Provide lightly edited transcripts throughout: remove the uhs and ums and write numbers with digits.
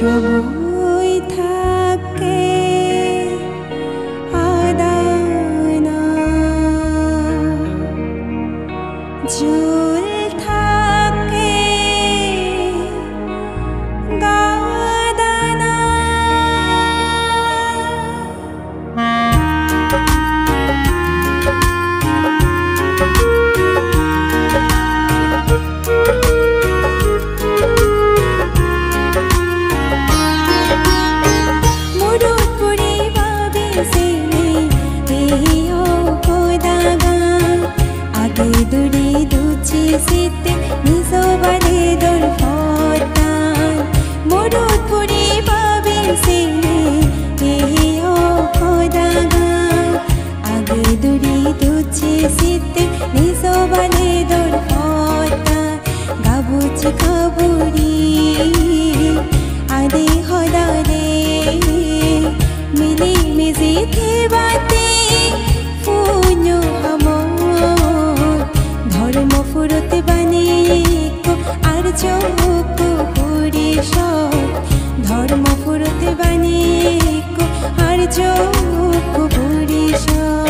সবই থাকে আদানা জল থাকে গাদানা Sitte nisobale dor hotan morut puri babi sine eyo khodaga age duri duche sitte nisobale dor hotan gabuch khaburi ade hodare mili mizi thebate punyo hamo ধর্ম ফুরতে বানিকো আর চোখ পরিষদ ধর্ম ফুরতে বানিকো আর চোখ পরিষদ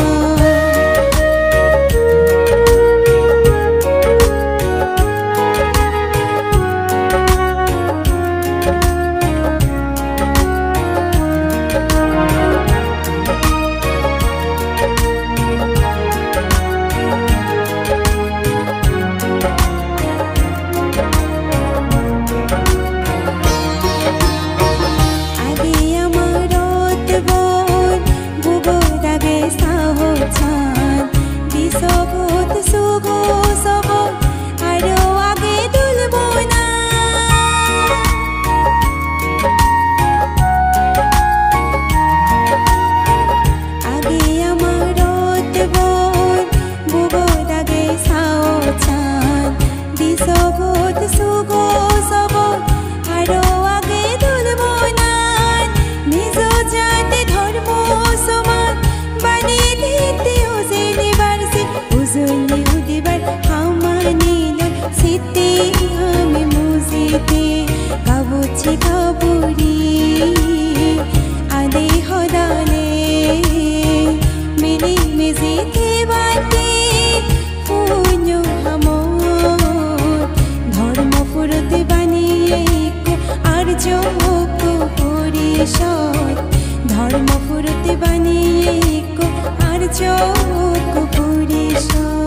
ধর্ম ফুরতে বানিকো আর চোখ পরিষদ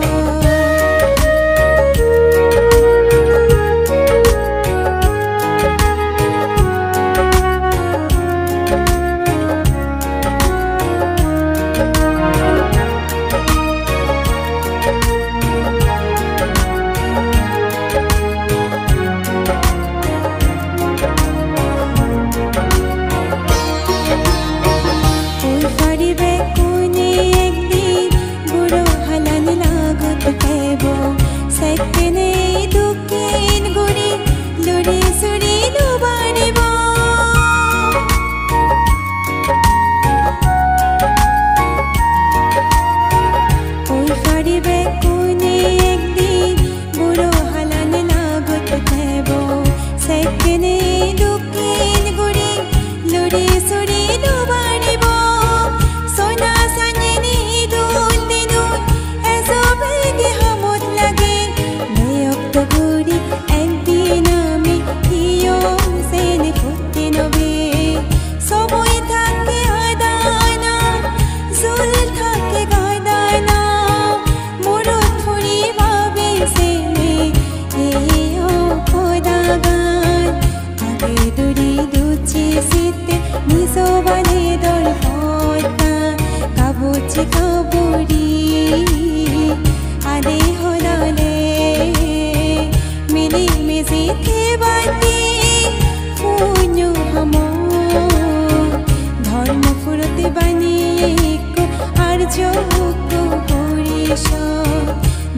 ধর্ম ফুরতে বানিকো আর চোখ পরিষদ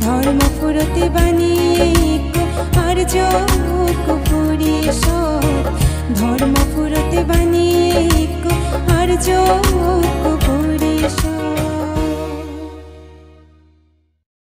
ধর্ম ফুরতে বানিকো আর চোখ পরিষদ ধর্ম ফুরতে বানিকো আর চোখ